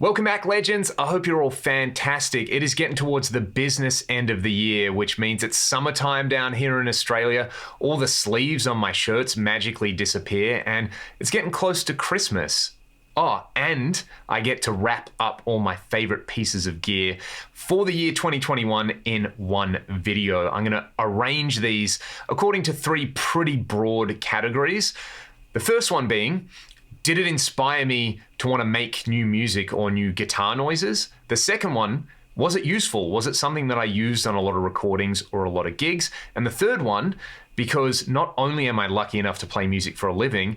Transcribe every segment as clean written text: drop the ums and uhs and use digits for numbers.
Welcome back, legends. I hope you're all fantastic. It is getting towards the business end of the year, which means it's summertime down here in Australia. All the sleeves on my shirts magically disappear, and it's getting close to Christmas. Oh, and I get to wrap up all my favorite pieces of gear for the year 2021 in one video. I'm gonna arrange these according to three pretty broad categories. The first one being, did it inspire me to want to make new music or new guitar noises? The second one, was it useful? Was it something that I used on a lot of recordings or a lot of gigs? And the third one, because not only am I lucky enough to play music for a living,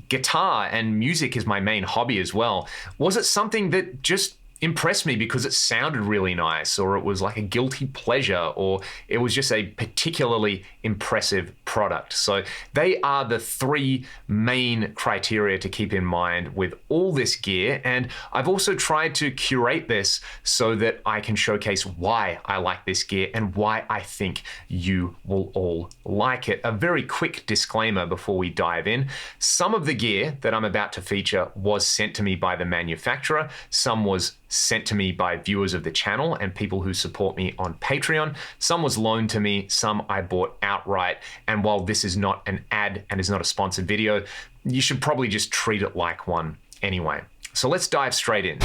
guitar and music is my main hobby as well. Was it something that just impressed me because it sounded really nice, or it was like a guilty pleasure, or it was just a particularly impressive product? So they are the three main criteria to keep in mind with all this gear. And I've also tried to curate this so that I can showcase why I like this gear and why I think you will all like it. A very quick disclaimer before we dive in. Some of the gear that I'm about to feature was sent to me by the manufacturer. Some was sent to me by viewers of the channel and people who support me on Patreon. Some was loaned to me, some I bought outright. And while this is not an ad and is not a sponsored video, you should probably just treat it like one anyway. So let's dive straight in.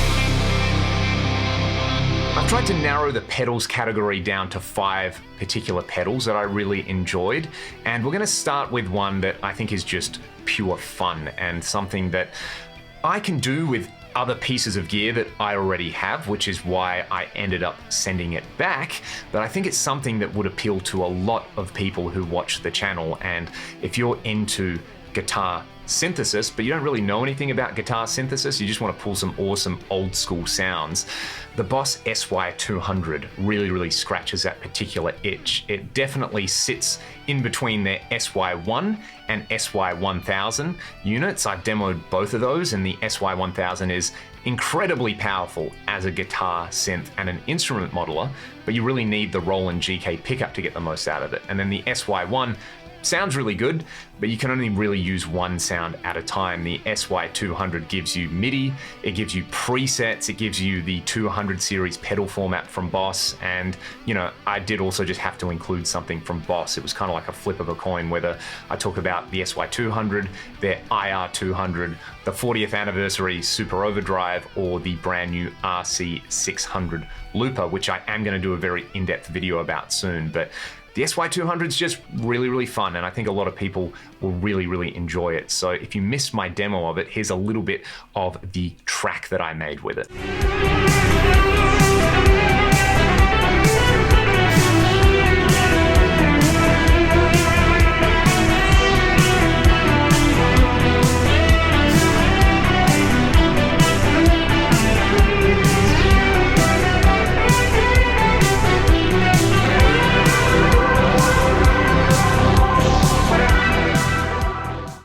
I've tried to narrow the pedals category down to 5 particular pedals that I really enjoyed. And we're gonna start with one that I think is just pure fun and something that I can do with other pieces of gear that I already have, which is why I ended up sending it back. But I think it's something that would appeal to a lot of people who watch the channel. And if you're into guitar synthesis, but you don't really know anything about guitar synthesis, you just want to pull some awesome old school sounds, the Boss SY200 really scratches that particular itch. It definitely sits in between their SY1 and SY1000 units. I've demoed both of those, and the SY1000 is incredibly powerful as a guitar synth and an instrument modeler, but you really need the Roland GK pickup to get the most out of it. And then the SY1 sounds really good, but you can only really use one sound at a time. The SY200 gives you MIDI, it gives you presets, it gives you the 200 series pedal format from Boss, and you know, I did also just have to include something from Boss. It was kind of like a flip of a coin, whether I talk about the SY200, their IR200, the 40th anniversary Super Overdrive, or the brand new RC600 Looper, which I am going to do a very in-depth video about soon. But the SY200 is just really fun, and I think a lot of people will really enjoy it. So if you missed my demo of it, here's a little bit of the track that I made with it.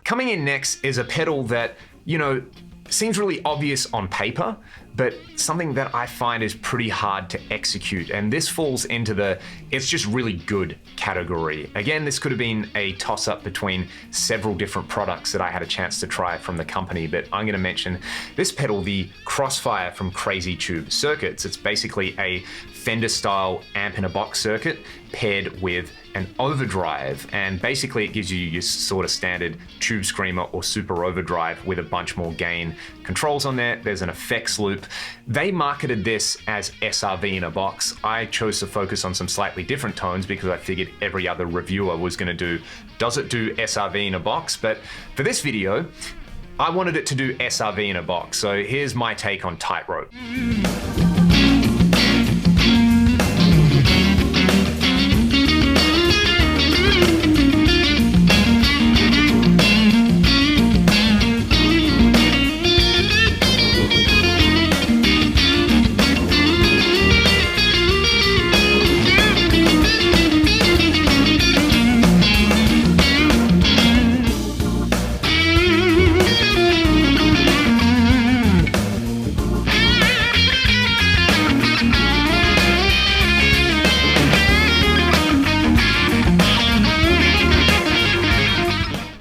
Coming in next is a pedal that, you know, seems really obvious on paper, but something that I find is pretty hard to execute. And this falls into the it's just really good category. Again, this could have been a toss-up between several different products that I had a chance to try from the company, but I'm gonna mention this pedal, the Crossfire from Crazy Tube Circuits. It's basically a Fender style amp in a box circuit paired with an overdrive, and basically it gives you your sort of standard tube screamer or super overdrive with a bunch more gain controls on there. There's an effects loop. They marketed this as SRV in a box. I chose to focus on some slightly different tones because I figured every other reviewer was gonna do, does it do SRV in a box? But for this video, I wanted it to do SRV in a box. So here's my take on Tightrope.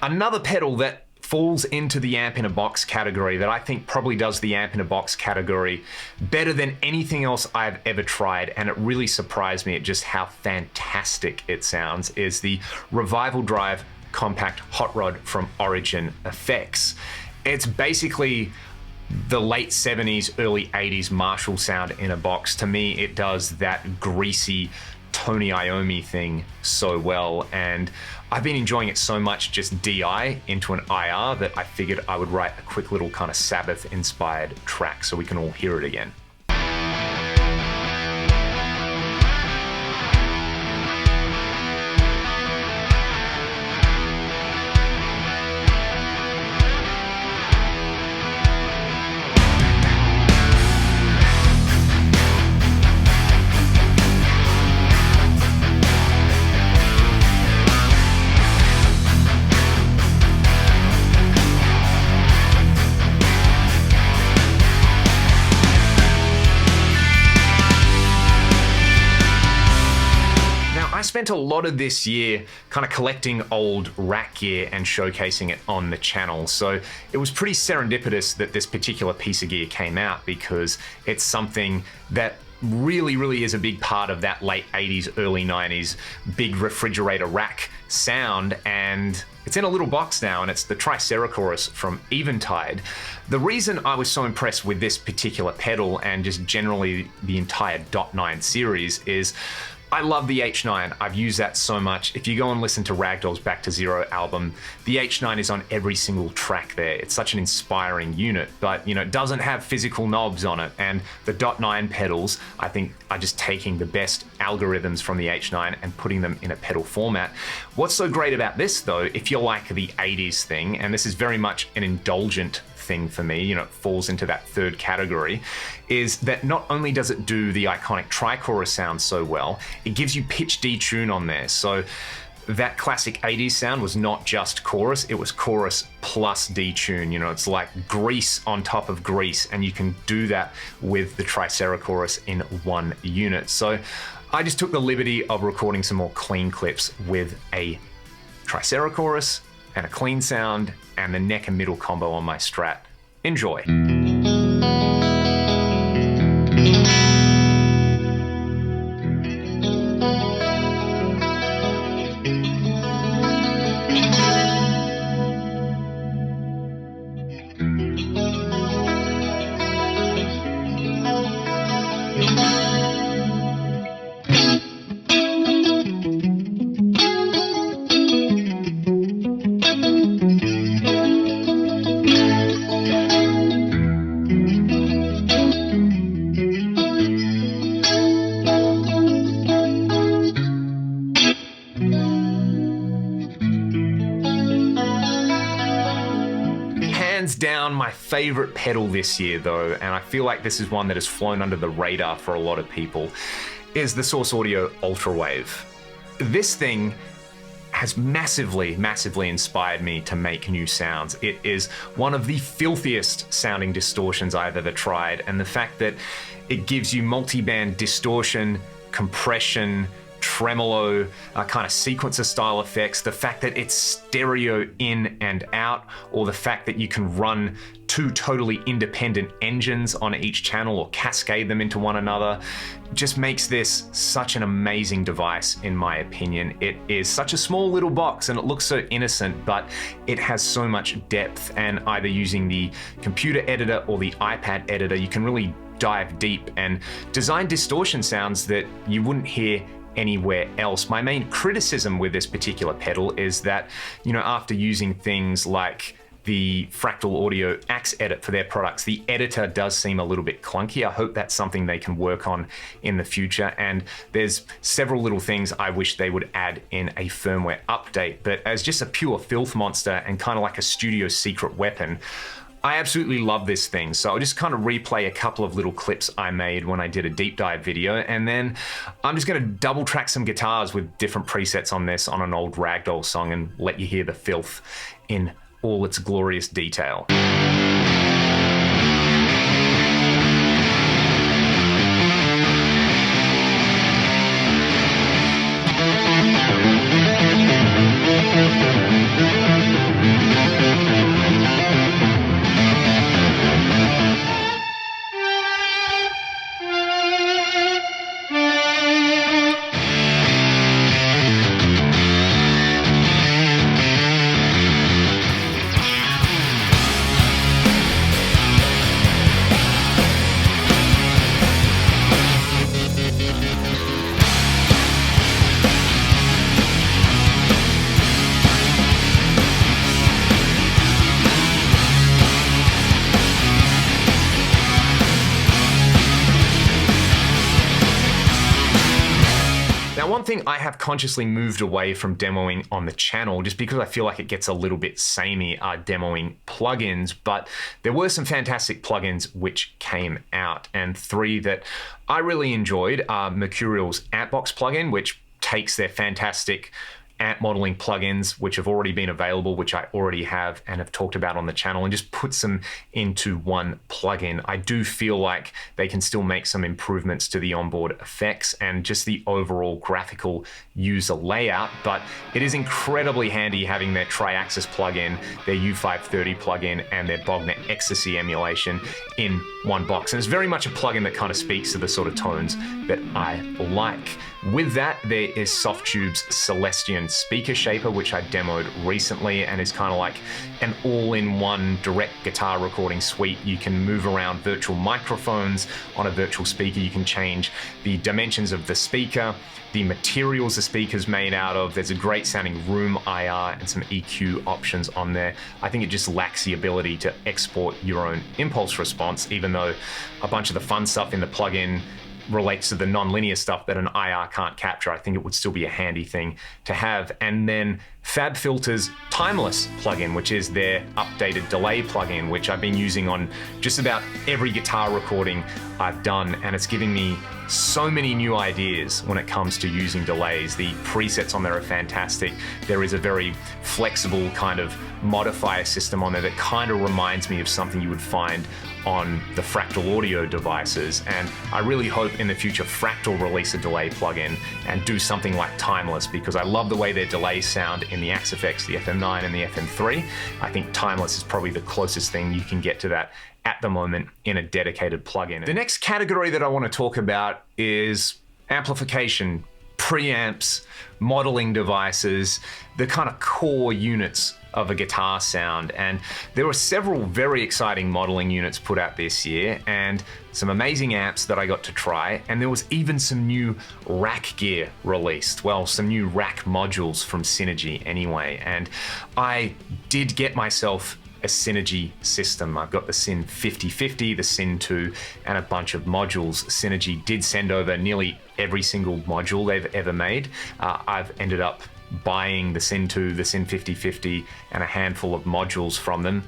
Another pedal that falls into the amp in a box category that I think probably does the amp in a box category better than anything else I've ever tried, and it really surprised me at just how fantastic it sounds, is the Revival Drive Compact Hot Rod from Origin Effects. It's basically the late 70s, early 80s Marshall sound in a box. To me, it does that greasy Tony Iommi thing so well, and I've been enjoying it so much just DI into an IR that I figured I would write a quick little kind of Sabbath-inspired track so we can all hear it again. I spent a lot of this year kind of collecting old rack gear and showcasing it on the channel. So it was pretty serendipitous that this particular piece of gear came out, because it's something that really is a big part of that late 80s, early 90s big refrigerator rack sound, and it's in a little box now, and it's the Triceratops from Eventide. The reason I was so impressed with this particular pedal, and just generally the entire .9 series, is I love the H9. I've used that so much. If you go and listen to Ragdoll's Back to Zero album, the H9 is on every single track there. It's such an inspiring unit, but it doesn't have physical knobs on it. And the .9 pedals, I think, are just taking the best algorithms from the H9 and putting them in a pedal format. What's so great about this though, if you like the 80s thing, and this is very much an Indulgent thing for me, it falls into that third category, is that not only does it do the iconic tri-chorus sound so well, it gives you pitch detune on there. So that classic 80s sound was not just chorus, it was chorus plus detune. It's like grease on top of grease, and you can do that with the Triceratops in one unit. So I just took the liberty of recording some more clean clips with a Triceratops and a clean sound and the neck and middle combo on my Strat. Enjoy. Down my favorite pedal this year though, and I feel like this is one that has flown under the radar for a lot of people, is the Source Audio Ultrawave. This thing has massively inspired me to make new sounds. It is one of the filthiest sounding distortions I've ever tried, and the fact that it gives you multi-band distortion, compression, tremolo, kind of sequencer style effects, the fact that it's stereo in and out, or the fact that you can run two totally independent engines on each channel or cascade them into one another, just makes this such an amazing device in my opinion. It is such a small little box and it looks so innocent, but it has so much depth, and either using the computer editor or the iPad editor, you can really dive deep and design distortion sounds that you wouldn't hear anywhere else. My main criticism with this particular pedal is that, after using things like the Fractal Audio Axe Edit for their products, the editor does seem a little bit clunky. I hope that's something they can work on in the future, and there's several little things I wish they would add in a firmware update. But as just a pure filth monster and kind of like a studio secret weapon, I absolutely love this thing. So I'll just kind of replay a couple of little clips I made when I did a deep dive video, and then I'm just gonna double track some guitars with different presets on this on an old Ragdoll song and let you hear the filth in all its glorious detail. Now, one thing I have consciously moved away from demoing on the channel, just because I feel like it gets a little bit samey, are demoing plugins, but there were some fantastic plugins which came out, and three that I really enjoyed are Mercurial's Antbox plugin, which takes their fantastic amp modeling plugins, which have already been available, which I already have and have talked about on the channel, and just puts them into one plugin. I do feel like they can still make some improvements to the onboard effects and just the overall graphical user layout, but it is incredibly handy having their Triaxis plugin, their U530 plugin, and their Bogner Ecstasy emulation in one box. And it's very much a plugin that kind of speaks to the sort of tones that I like. With that, there is Softtube's Celestion Speaker Shaper, which I demoed recently and is kind of like an all-in-one direct guitar recording suite. You can move around virtual microphones on a virtual speaker. You can change the dimensions of the speaker, the materials the speaker's made out of. There's a great sounding room IR and some EQ options on there. I think it just lacks the ability to export your own impulse response, even though a bunch of the fun stuff in the plugin relates to the non-linear stuff that an IR can't capture. I think it would still be a handy thing to have. And then FabFilter's Timeless plugin, which is their updated delay plugin, which I've been using on just about every guitar recording I've done, and it's giving me so many new ideas when it comes to using delays. The presets on there are fantastic. There is a very flexible kind of modifier system on there that kind of reminds me of something you would find on the Fractal audio devices, and I really hope in the future Fractal release a delay plugin and do something like Timeless, because I love the way their delays sound in the Axe-Fx, the FM9 and the FM3. I think Timeless is probably the closest thing you can get to that at the moment in a dedicated plugin. The next category that I want to talk about is amplification, preamps, modeling devices, the kind of core units of a guitar sound. And there were several very exciting modeling units put out this year and some amazing amps that I got to try. And there was even some new rack gear released. Well, some new rack modules from Synergy anyway. And I did get myself a Synergy system. I've got the Syn 5050, the Syn 2, and a bunch of modules. Synergy did send over nearly every single module they've ever made. I've ended up buying the Syn 2, the Syn 5050, and a handful of modules from them.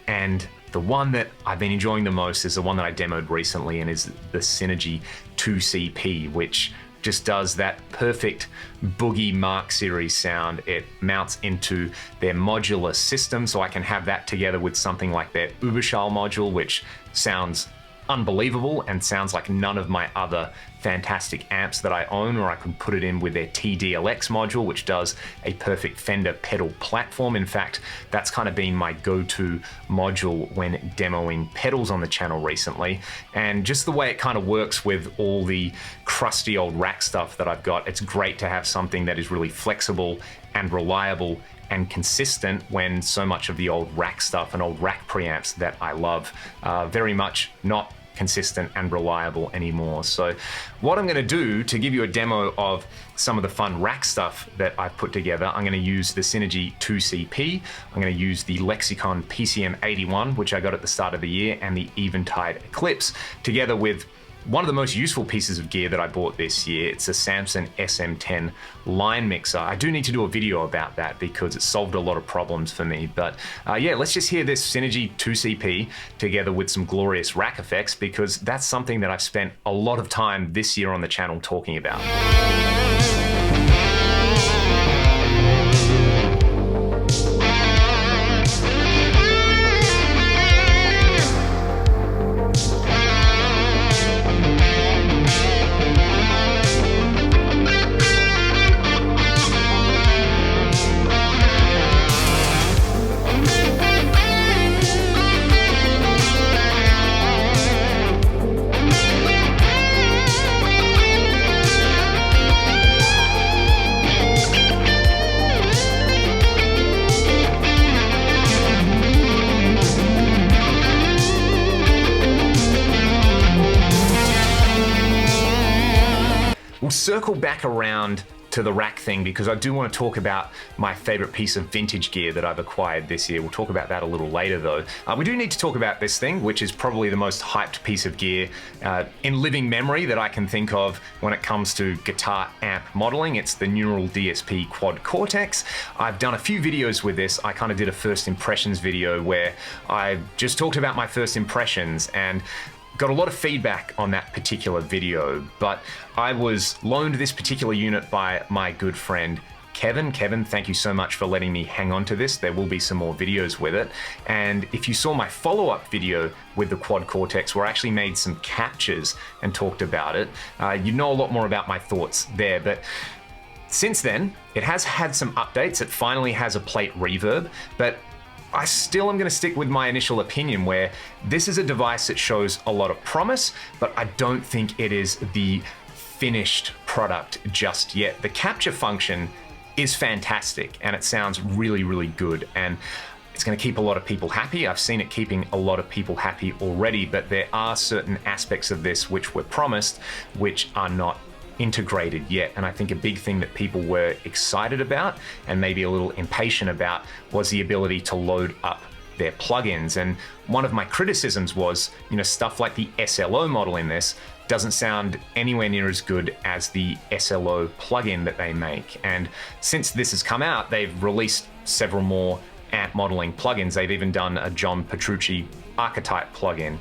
And the one that I've been enjoying the most is the one that I demoed recently, and is the Synergy 2CP, which just does that perfect Boogie Mark series sound. It mounts into their modular system, so I can have that together with something like their Überschall module, which sounds unbelievable and sounds like none of my other fantastic amps that I own, or I could put it in with their TDLX module, which does a perfect Fender pedal platform. In fact, that's kind of been my go-to module when demoing pedals on the channel recently. And just the way it kind of works with all the crusty old rack stuff that I've got, it's great to have something that is really flexible and reliable and consistent when so much of the old rack stuff and old rack preamps that I love very much not consistent and reliable anymore. So what I'm going to do to give you a demo of some of the fun rack stuff that I've put together, I'm going to use the Synergy 2CP, I'm going to use the Lexicon PCM81, which I got at the start of the year, and the Eventide Eclipse, together with one of the most useful pieces of gear that I bought this year. It's a Samson SM10 line mixer. I do need to do a video about that because it solved a lot of problems for me. But yeah, let's just hear this Synergy 2CP together with some glorious rack effects, because that's something that I've spent a lot of time this year on the channel talking about. We'll circle back around to to the rack thing because I do want to talk about my favorite piece of vintage gear that I've acquired this year. We'll talk about that a little later though. We do need to talk about this thing, which is probably the most hyped piece of gear in living memory that I can think of when it comes to guitar amp modeling. It's the Neural DSP Quad Cortex. I've done a few videos with this. I kind of did a first impressions video where I just talked about my first impressions and got a lot of feedback on that particular video, but I was loaned this particular unit by my good friend Kevin. Kevin, thank you so much for letting me hang on to this. There will be some more videos with it. And if you saw my follow-up video with the Quad Cortex, where I actually made some captures and talked about it, you know a lot more about my thoughts there. But since then, it has had some updates. It finally has a plate reverb, but I still am going to stick with my initial opinion where this is a device that shows a lot of promise, but I don't think it is the finished product just yet. The capture function is fantastic and it sounds really, really good, and it's going to keep a lot of people happy. I've seen it keeping a lot of people happy already, but there are certain aspects of this which were promised which are not integrated yet. And I think a big thing that people were excited about and maybe a little impatient about was the ability to load up their plugins. And one of my criticisms was, stuff like the SLO model in this doesn't sound anywhere near as good as the SLO plugin that they make. And since this has come out, they've released several more amp modeling plugins. They've even done a John Petrucci archetype plugin,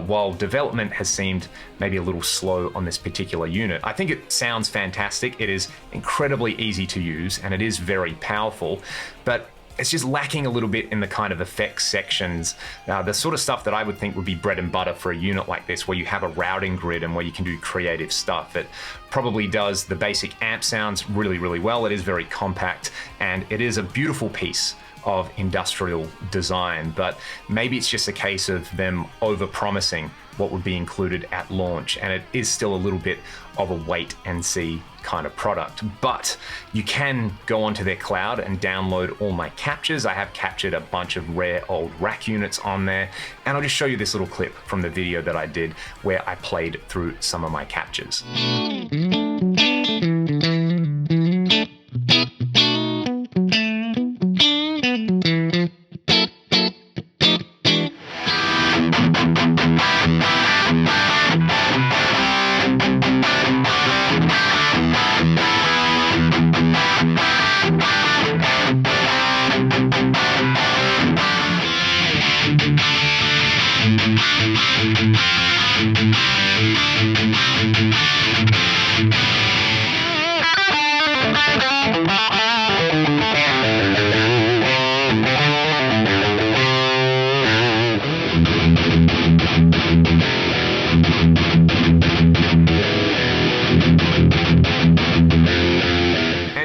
while development has seemed maybe a little slow on this particular unit. I think it sounds fantastic. It is incredibly easy to use and it is very powerful, but it's just lacking a little bit in the kind of effects sections, the sort of stuff that I would think would be bread and butter for a unit like this, where you have a routing grid and where you can do creative stuff. It probably does the basic amp sounds really, really well. It is very compact and it is a beautiful piece of industrial design, but maybe it's just a case of them over-promising what would be included at launch, and it is still a little bit of a wait and see kind of product. But you can go onto their cloud and download all my captures. I have captured a bunch of rare old rack units on there, and I'll just show you this little clip from the video that I did where I played through some of my captures.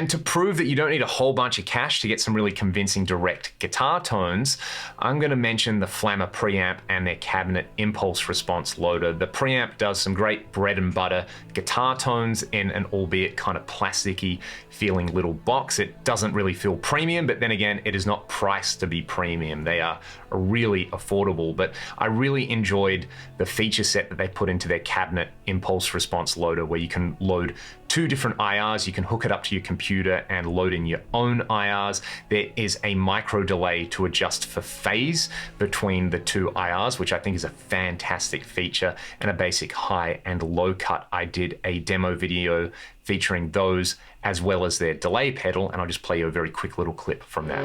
To prove that you don't need a whole bunch of cash to get some really convincing direct guitar tones, I'm going to mention the Flammer preamp and their cabinet impulse response loader. The preamp does some great bread and butter guitar tones in an albeit kind of plasticky feeling little box. It doesn't really feel premium, but then again, it is not priced to be premium. They are really affordable, but I really enjoyed the feature set that they put into their cabinet impulse response loader, where you can load 2 different IRs. You can hook it up to your computer and load in your own IRs. There is a micro delay to adjust for phase between the 2 IRs, which I think is a fantastic feature, and a basic high and low cut. I did a demo video featuring those as well as their delay pedal, and I'll just play you a very quick little clip from that.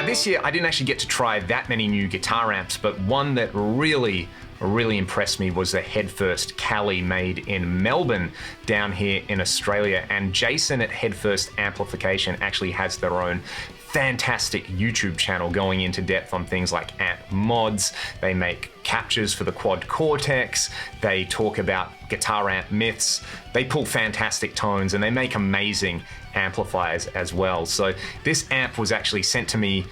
This year, I didn't actually get to try that many new guitar amps, but one that really really impressed me was the Headfirst Cali made in Melbourne down here in Australia. And Jason at Headfirst Amplification actually has their own fantastic YouTube channel going into depth on things like amp mods. They make captures for the Quad Cortex. They talk about guitar amp myths. They pull fantastic tones and they make amazing amplifiers as well. So this amp was actually sent to me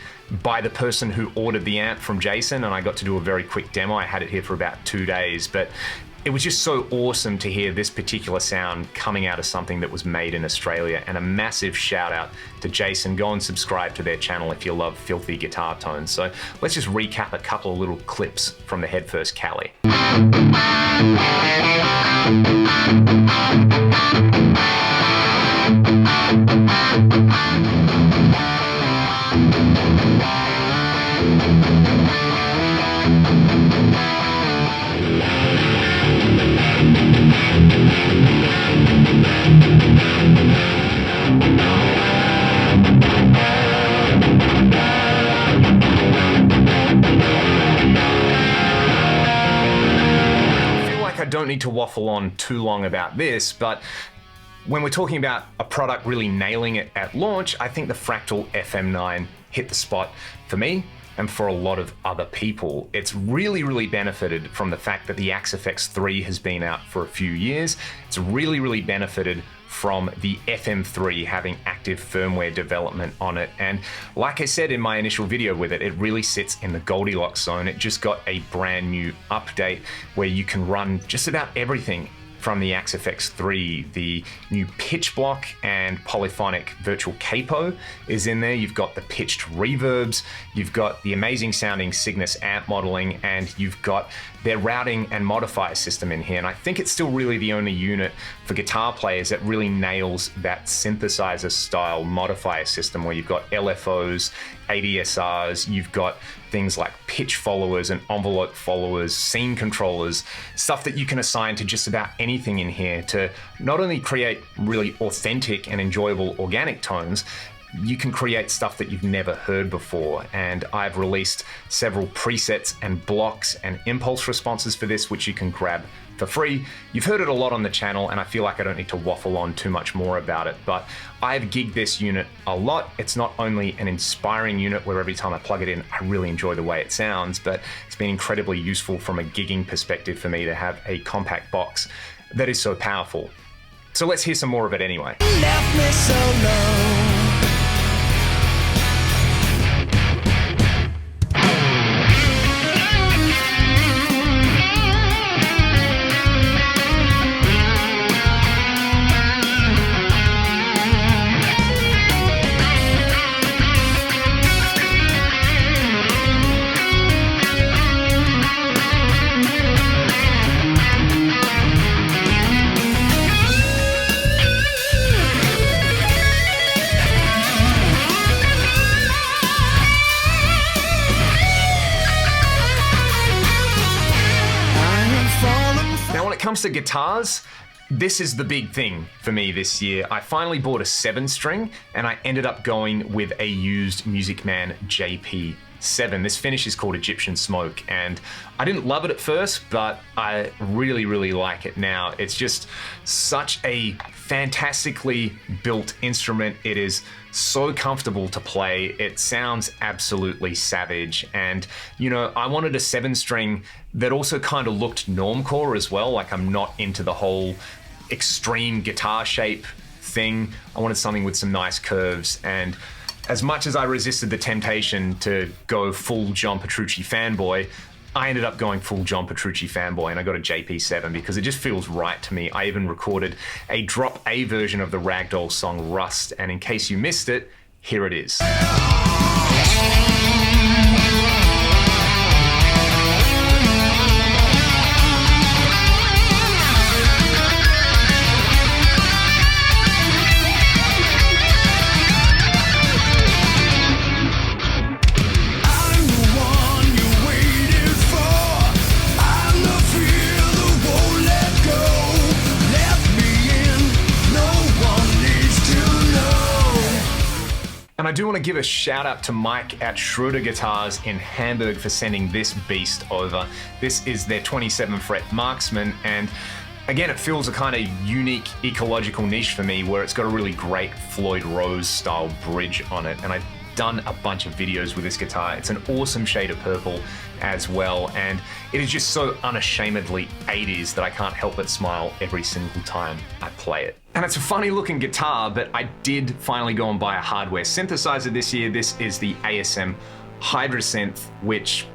by the person who ordered the amp from Jason, and I got to do a very quick demo. I had it here for about 2 days, but it was just so awesome to hear this particular sound coming out of something that was made in Australia. And a massive shout out to Jason. Go and subscribe to their channel if you love filthy guitar tones. So let's just recap a couple of little clips from the Headfirst Cali. I don't need to waffle on too long about this, but when we're talking about a product really nailing it at launch, I think the Fractal FM9 hit the spot for me and for a lot of other people. It's really benefited from the fact that the Axe-Fx 3 has been out for a few years. It's really benefited from the FM3 having active firmware development on it. And like I said in my initial video with it, it really sits in the Goldilocks zone. It just got a brand new update where you can run just about everything from the Axe-Fx 3. The new pitch block and polyphonic virtual capo is in there. You've got the pitched reverbs, you've got the amazing sounding Cygnus amp modeling, and you've got their routing and modifier system in here. And I think it's still really the only unit for guitar players that really nails that synthesizer style modifier system where you've got LFOs, ADSRs, you've got things like pitch followers and envelope followers, scene controllers, stuff that you can assign to just about anything in here to not only create really authentic and enjoyable organic tones, you can create stuff that you've never heard before. And I've released several presets and blocks and impulse responses for this, which you can grab for free. You've heard it a lot on the channel, and I feel like I don't need to waffle on too much more about it, but I've gigged this unit a lot. It's not only an inspiring unit where every time I plug it in, I really enjoy the way it sounds, but it's been incredibly useful from a gigging perspective for me to have a compact box that is so powerful. So let's hear some more of it anyway. Left me so low. Comes to guitars, this is the big thing for me this year. I finally bought a 7-string and I ended up going with a used Music Man JP7. This finish is called Egyptian Smoke, and I didn't love it at first, but I really like it now. It's just such a fantastically built instrument. It is so comfortable to play. It sounds absolutely savage. And you know, I wanted a 7-string that also kind of looked normcore as well. Like, I'm not into the whole extreme guitar shape thing. I wanted something with some nice curves. And as much as I resisted the temptation to go full John Petrucci fanboy, I ended up going full John Petrucci fanboy, and I got a JP7 because it just feels right to me. I even recorded a drop A version of the Ragdoll song Rust, and in case you missed it, here it is. And I do want to give a shout out to Mike at Schroeder Guitars in Hamburg for sending this beast over. This is their 27 fret Marksman, and again, it fills a kind of unique ecological niche for me where it's got a really great Floyd Rose style bridge on it, and I've done a bunch of videos with this guitar. It's an awesome shade of purple as well, and it is just so unashamedly 80s that I can't help but smile every single time I play it. And it's a funny looking guitar, but I did finally go and buy a hardware synthesizer this year. This is the ASM Hydrasynth, which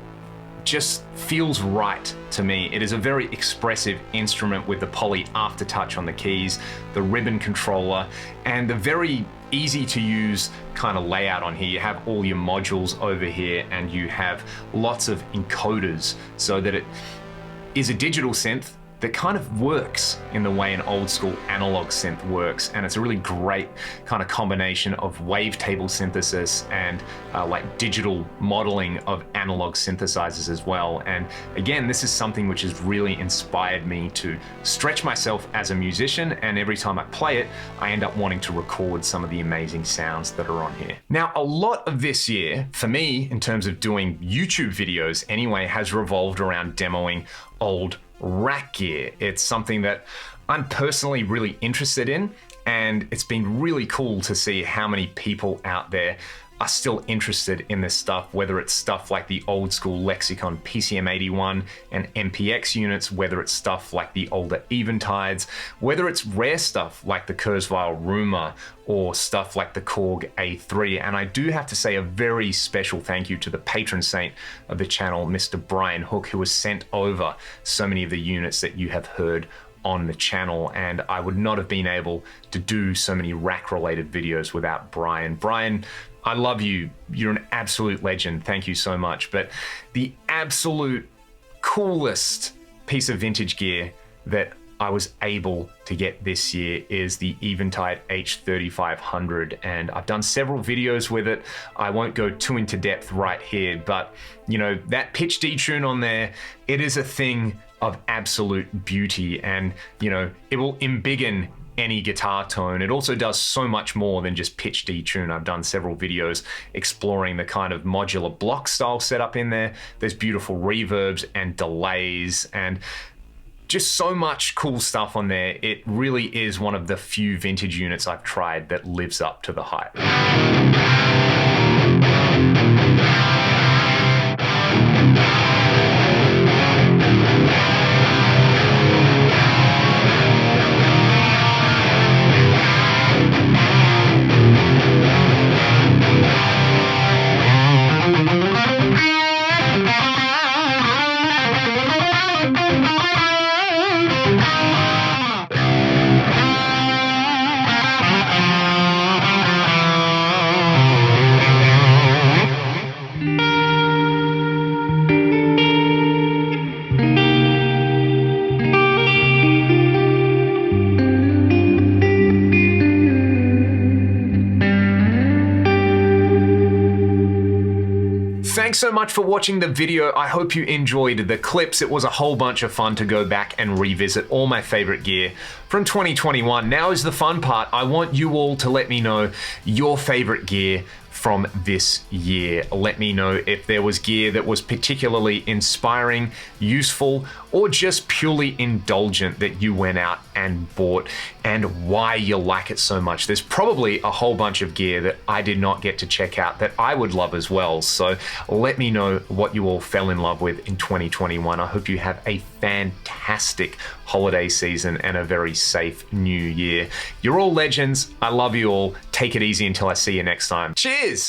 just feels right to me. It is a very expressive instrument with the poly aftertouch on the keys, the ribbon controller, and the very easy to use kind of layout on here. You have all your modules over here, and you have lots of encoders so that it is a digital synth that kind of works in the way an old school analog synth works. And it's a really great kind of combination of wavetable synthesis and like digital modeling of analog synthesizers as well. And again, this is something which has really inspired me to stretch myself as a musician. And every time I play it, I end up wanting to record some of the amazing sounds that are on here. Now, a lot of this year, for me, in terms of doing YouTube videos anyway, has revolved around demoing old rack gear. It's something that I'm personally really interested in, and it's been really cool to see how many people out there are still interested in this stuff, whether it's stuff like the old school Lexicon PCM81 and MPX units, whether it's stuff like the older Eventides, whether it's rare stuff like the Kurzweil Rumor or stuff like the Korg A3. And I do have to say a very special thank you to the patron saint of the channel, Mr. Brian Hook, who has sent over so many of the units that you have heard on the channel, and I would not have been able to do so many rack related videos without Brian. Brian, I love you. You're an absolute legend. Thank you so much. But the absolute coolest piece of vintage gear that I was able to get this year is the Eventide H3500, and I've done several videos with it. I won't go too into depth right here, but you know, that pitch detune on there, it is a thing of absolute beauty, and you know, it will embiggen any guitar tone. It also does so much more than just pitch detune. I've done several videos exploring the kind of modular block style setup in there. There's beautiful reverbs and delays and just so much cool stuff on there. It really is one of the few vintage units I've tried that lives up to the hype. Thanks so much for watching the video. I hope you enjoyed the clips. It was a whole bunch of fun to go back and revisit all my favorite gear from 2021. Now is the fun part. I want you all to let me know your favorite gear from this year. Let me know if there was gear that was particularly inspiring, useful, or just purely indulgent that you went out and bought, and why you like it so much. There's probably a whole bunch of gear that I did not get to check out that I would love as well. So let me know what you all fell in love with in 2021. I hope you have a fantastic holiday season and a very safe new year. You're all legends. I love you all. Take it easy until I see you next time. Cheers!